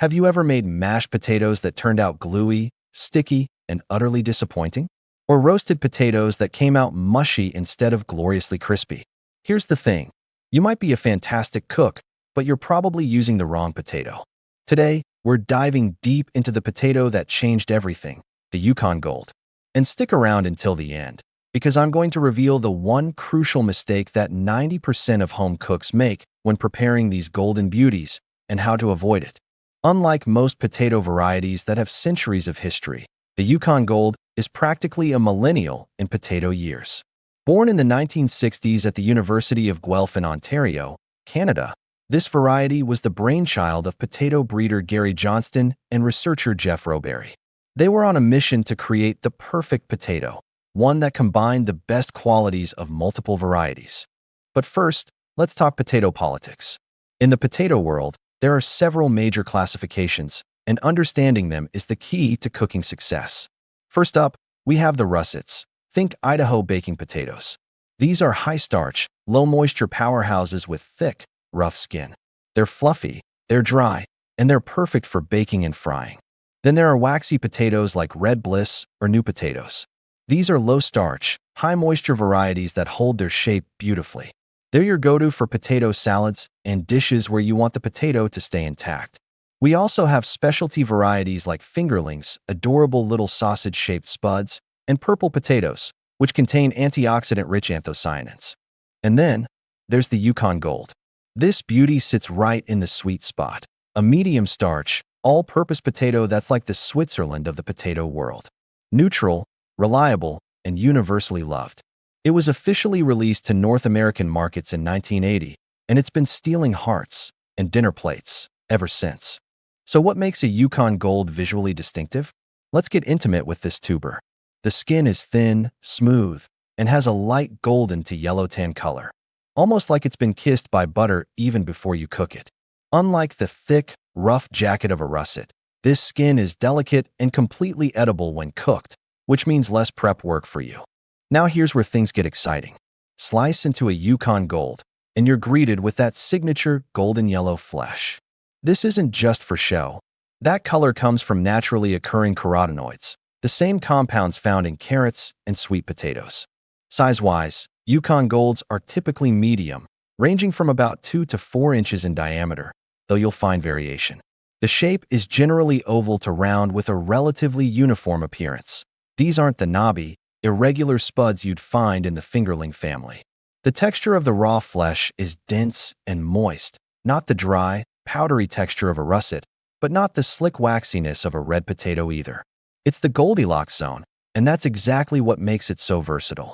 Have you ever made mashed potatoes that turned out gluey, sticky, and utterly disappointing? Or roasted potatoes that came out mushy instead of gloriously crispy? Here's the thing. You might be a fantastic cook, but you're probably using the wrong potato. Today, we're diving deep into the potato that changed everything, the Yukon Gold. And stick around until the end, because I'm going to reveal the one crucial mistake that 90% of home cooks make when preparing these golden beauties and how to avoid it. Unlike most potato varieties that have centuries of history, the Yukon Gold is practically a millennial in potato years. Born in the 1960s at the University of Guelph in Ontario, Canada, this variety was the brainchild of potato breeder Gary Johnston and researcher Jeff Roberry. They were on a mission to create the perfect potato, one that combined the best qualities of multiple varieties. But first, let's talk potato politics. In the potato world, there are several major classifications, and understanding them is the key to cooking success. First up, we have the russets. Think Idaho baking potatoes. These are high-starch, low-moisture powerhouses with thick, rough skin. They're fluffy, they're dry, and they're perfect for baking and frying. Then there are waxy potatoes like Red Bliss or New potatoes. These are low-starch, high-moisture varieties that hold their shape beautifully. They're your go-to for potato salads and dishes where you want the potato to stay intact. We also have specialty varieties like fingerlings, adorable little sausage-shaped spuds, and purple potatoes, which contain antioxidant-rich anthocyanins. And then, there's the Yukon Gold. This beauty sits right in the sweet spot. A medium-starch, all-purpose potato that's like the Switzerland of the potato world. Neutral, reliable, and universally loved. It was officially released to North American markets in 1980, and it's been stealing hearts and dinner plates ever since. So what makes a Yukon Gold visually distinctive? Let's get intimate with this tuber. The skin is thin, smooth, and has a light golden to yellow tan color, almost like it's been kissed by butter even before you cook it. Unlike the thick, rough jacket of a russet, this skin is delicate and completely edible when cooked, which means less prep work for you. Now here's where things get exciting. Slice into a Yukon Gold, and you're greeted with that signature golden yellow flesh. This isn't just for show. That color comes from naturally occurring carotenoids, the same compounds found in carrots and sweet potatoes. Size-wise, Yukon Golds are typically medium, ranging from about 2 to 4 inches in diameter, though you'll find variation. The shape is generally oval to round with a relatively uniform appearance. These aren't the knobby, irregular spuds you'd find in the fingerling family. The texture of the raw flesh is dense and moist, not the dry, powdery texture of a russet, but not the slick waxiness of a red potato either. It's the Goldilocks zone, and that's exactly what makes it so versatile.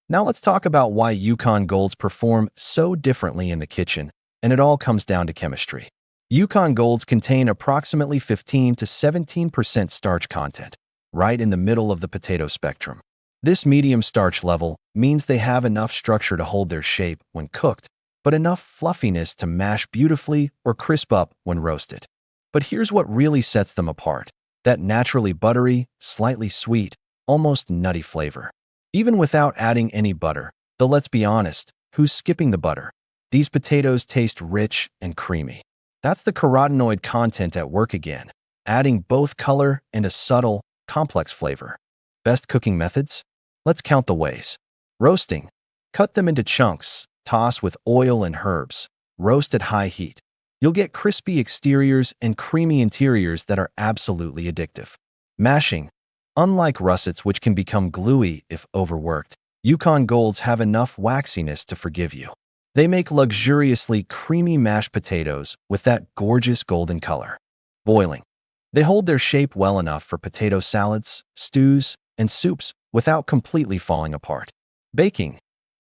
Now let's talk about why Yukon Golds perform so differently in the kitchen, and it all comes down to chemistry. Yukon Golds contain approximately 15 to 17% starch content, right in the middle of the potato spectrum. This medium starch level means they have enough structure to hold their shape when cooked, but enough fluffiness to mash beautifully or crisp up when roasted. But here's what really sets them apart: that naturally buttery, slightly sweet, almost nutty flavor. Even without adding any butter, though let's be honest, who's skipping the butter? These potatoes taste rich and creamy. That's the carotenoid content at work again, adding both color and a subtle, complex flavor. Best cooking methods? Let's count the ways. Roasting. Cut them into chunks, toss with oil and herbs, roast at high heat. You'll get crispy exteriors and creamy interiors that are absolutely addictive. Mashing. Unlike russets, which can become gluey if overworked, Yukon Golds have enough waxiness to forgive you. They make luxuriously creamy mashed potatoes with that gorgeous golden color. Boiling. They hold their shape well enough for potato salads, stews, and soups without completely falling apart. Baking.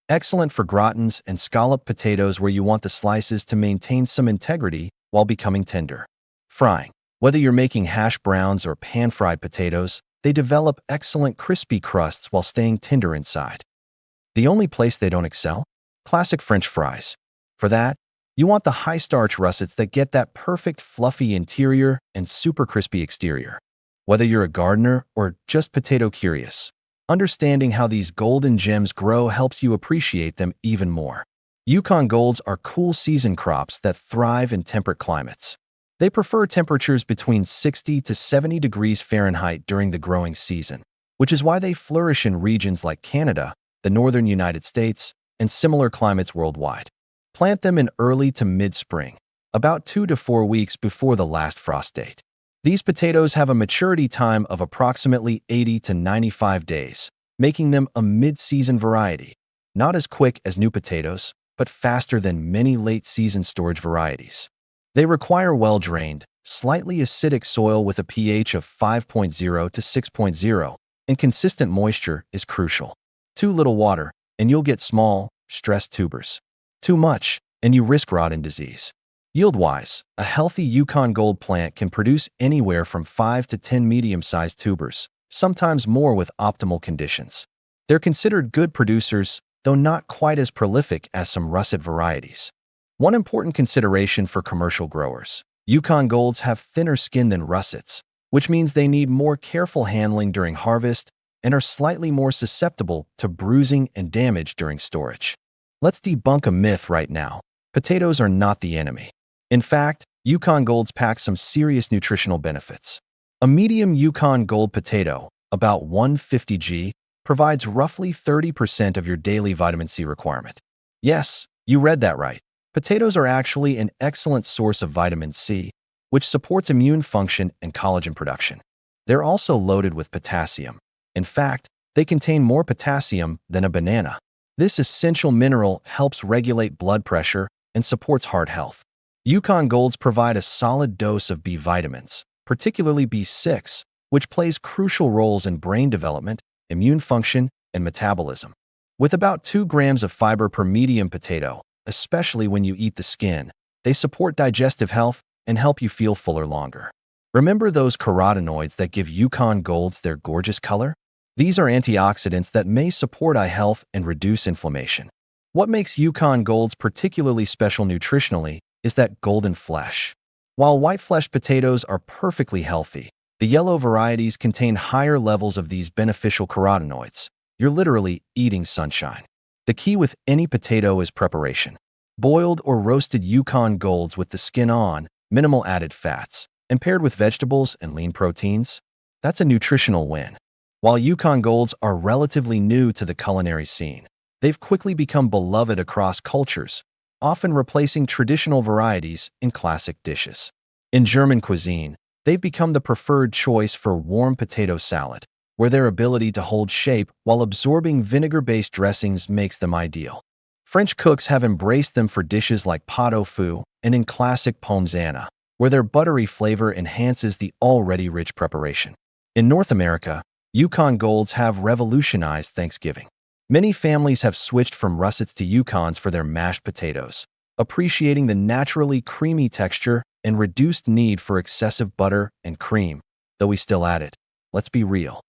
Excellent for gratins and scalloped potatoes where you want the slices to maintain some integrity while becoming tender. Frying. Whether you're making hash browns or pan-fried potatoes, they develop excellent crispy crusts while staying tender inside. The only place they don't excel? Classic French fries. For that, you want the high-starch russets that get that perfect fluffy interior and super crispy exterior. Whether you're a gardener or just potato curious, understanding how these golden gems grow helps you appreciate them even more. Yukon Golds are cool season crops that thrive in temperate climates. They prefer temperatures between 60 to 70 degrees Fahrenheit during the growing season, which is why they flourish in regions like Canada, the northern United States, and similar climates worldwide. Plant them in early to mid-spring, about 2 to 4 weeks before the last frost date. These potatoes have a maturity time of approximately 80 to 95 days, making them a mid-season variety. Not as quick as new potatoes, but faster than many late-season storage varieties. They require well-drained, slightly acidic soil with a pH of 5.0 to 6.0, and consistent moisture is crucial. Too little water, and you'll get small, stressed tubers. Too much, and you risk rot and disease. Yield-wise, a healthy Yukon Gold plant can produce anywhere from 5 to 10 medium-sized tubers, sometimes more with optimal conditions. They're considered good producers, though not quite as prolific as some russet varieties. One important consideration for commercial growers: Yukon Golds have thinner skin than russets, which means they need more careful handling during harvest and are slightly more susceptible to bruising and damage during storage. Let's debunk a myth right now. Potatoes are not the enemy. In fact, Yukon Golds pack some serious nutritional benefits. A medium Yukon Gold potato, about 150 g, provides roughly 30% of your daily vitamin C requirement. Yes, you read that right. Potatoes are actually an excellent source of vitamin C, which supports immune function and collagen production. They're also loaded with potassium. In fact, they contain more potassium than a banana. This essential mineral helps regulate blood pressure and supports heart health. Yukon Golds provide a solid dose of B vitamins, particularly B6, which plays crucial roles in brain development, immune function, and metabolism. With about 2 grams of fiber per medium potato, especially when you eat the skin, they support digestive health and help you feel fuller longer. Remember those carotenoids that give Yukon Golds their gorgeous color? These are antioxidants that may support eye health and reduce inflammation. What makes Yukon Golds particularly special nutritionally is that golden flesh. While white flesh potatoes are perfectly healthy, the yellow varieties contain higher levels of these beneficial carotenoids. You're literally eating sunshine. The key with any potato is preparation. Boiled or roasted Yukon Golds with the skin on, minimal added fats, and paired with vegetables and lean proteins, that's a nutritional win. While Yukon Golds are relatively new to the culinary scene, they've quickly become beloved across cultures, often replacing traditional varieties in classic dishes. In German cuisine, they've become the preferred choice for warm potato salad, where their ability to hold shape while absorbing vinegar-based dressings makes them ideal. French cooks have embraced them for dishes like pot au feu and in classic pomesanna, where their buttery flavor enhances the already rich preparation. In North America, Yukon Golds have revolutionized Thanksgiving. Many families have switched from russets to Yukons for their mashed potatoes, appreciating the naturally creamy texture and reduced need for excessive butter and cream, though we still add it. Let's be real.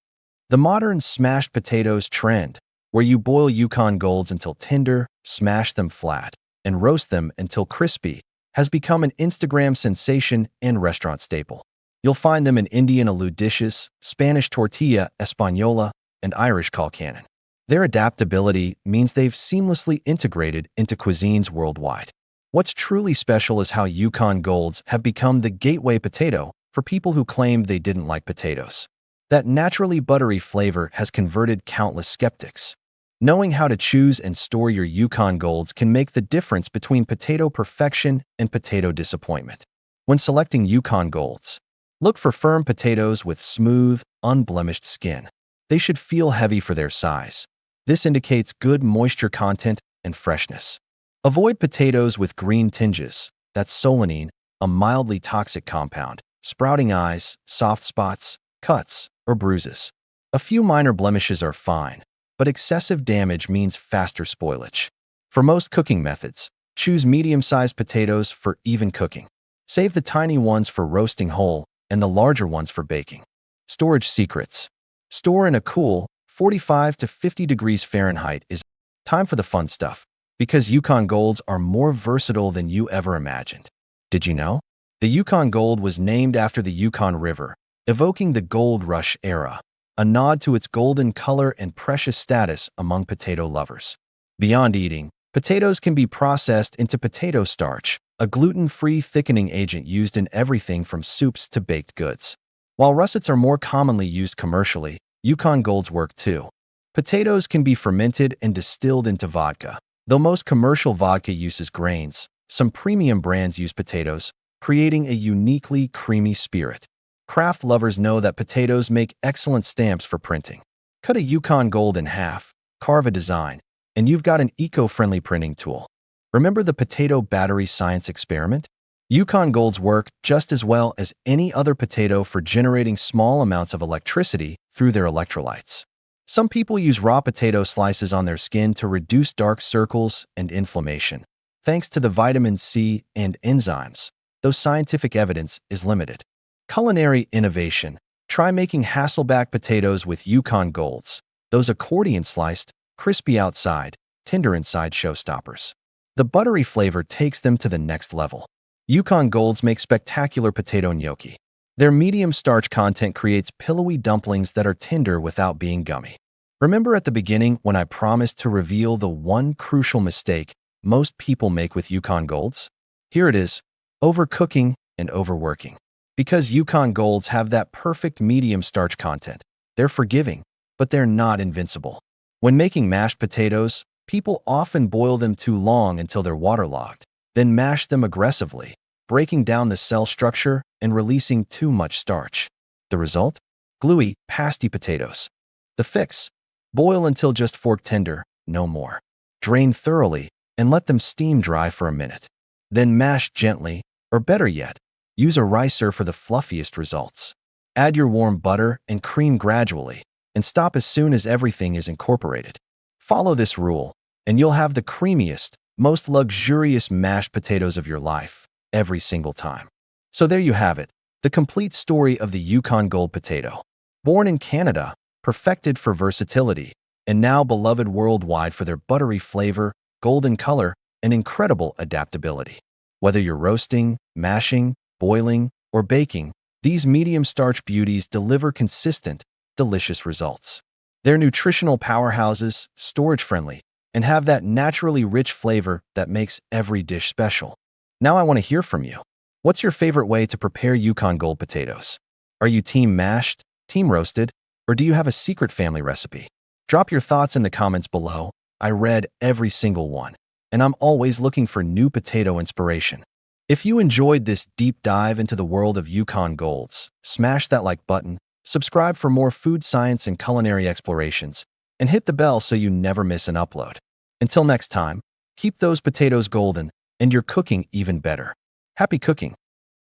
The modern smashed potatoes trend, where you boil Yukon Golds until tender, smash them flat, and roast them until crispy, has become an Instagram sensation and restaurant staple. You'll find them in Indian aloo dishes, Spanish tortilla española, and Irish colcannon. Their adaptability means they've seamlessly integrated into cuisines worldwide. What's truly special is how Yukon Golds have become the gateway potato for people who claimed they didn't like potatoes. That naturally buttery flavor has converted countless skeptics. Knowing how to choose and store your Yukon Golds can make the difference between potato perfection and potato disappointment. When selecting Yukon Golds, look for firm potatoes with smooth, unblemished skin. They should feel heavy for their size. This indicates good moisture content and freshness. Avoid potatoes with green tinges, that's solanine, a mildly toxic compound, sprouting eyes, soft spots, cuts, or bruises. A few minor blemishes are fine, but excessive damage means faster spoilage. For most cooking methods, choose medium-sized potatoes for even cooking. Save the tiny ones for roasting whole and the larger ones for baking. Storage secrets. Store in a cool, 45 to 50 degrees Fahrenheit is time for the fun stuff, because Yukon Golds are more versatile than you ever imagined. Did you know? The Yukon Gold was named after the Yukon River, evoking the gold rush era, a nod to its golden color and precious status among potato lovers. Beyond eating, potatoes can be processed into potato starch, a gluten-free thickening agent used in everything from soups to baked goods. While russets are more commonly used commercially, Yukon Golds work too. Potatoes can be fermented and distilled into vodka. Though most commercial vodka uses grains, some premium brands use potatoes, creating a uniquely creamy spirit. Craft lovers know that potatoes make excellent stamps for printing. Cut a Yukon Gold in half, carve a design, and you've got an eco-friendly printing tool. Remember the potato battery science experiment? Yukon Golds work just as well as any other potato for generating small amounts of electricity through their electrolytes. Some people use raw potato slices on their skin to reduce dark circles and inflammation, thanks to the vitamin C and enzymes, though scientific evidence is limited. Culinary innovation. Try making Hasselback potatoes with Yukon Golds. Those accordion-sliced, crispy outside, tender inside showstoppers. The buttery flavor takes them to the next level. Yukon Golds make spectacular potato gnocchi. Their medium starch content creates pillowy dumplings that are tender without being gummy. Remember at the beginning when I promised to reveal the one crucial mistake most people make with Yukon Golds? Here it is: overcooking and overworking. Because Yukon Golds have that perfect medium starch content, they're forgiving, but they're not invincible. When making mashed potatoes, people often boil them too long until they're waterlogged, then mash them aggressively, breaking down the cell structure and releasing too much starch. The result? Gluey, pasty potatoes. The fix? Boil until just fork tender, no more. Drain thoroughly and let them steam dry for a minute. Then mash gently, or better yet, use a ricer for the fluffiest results. Add your warm butter and cream gradually, and stop as soon as everything is incorporated. Follow this rule, and you'll have the creamiest, most luxurious mashed potatoes of your life, every single time. So there you have it, the complete story of the Yukon Gold potato. Born in Canada, perfected for versatility, and now beloved worldwide for their buttery flavor, golden color, and incredible adaptability. Whether you're roasting, mashing, boiling, or baking, these medium-starch beauties deliver consistent, delicious results. They're nutritional powerhouses, storage-friendly, and have that naturally rich flavor that makes every dish special. Now I want to hear from you. What's your favorite way to prepare Yukon Gold potatoes? Are you team mashed, team roasted, or do you have a secret family recipe? Drop your thoughts in the comments below. I read every single one, and I'm always looking for new potato inspiration. If you enjoyed this deep dive into the world of Yukon Golds, smash that like button, subscribe for more food science and culinary explorations, and hit the bell so you never miss an upload. Until next time, keep those potatoes golden and your cooking even better. Happy cooking!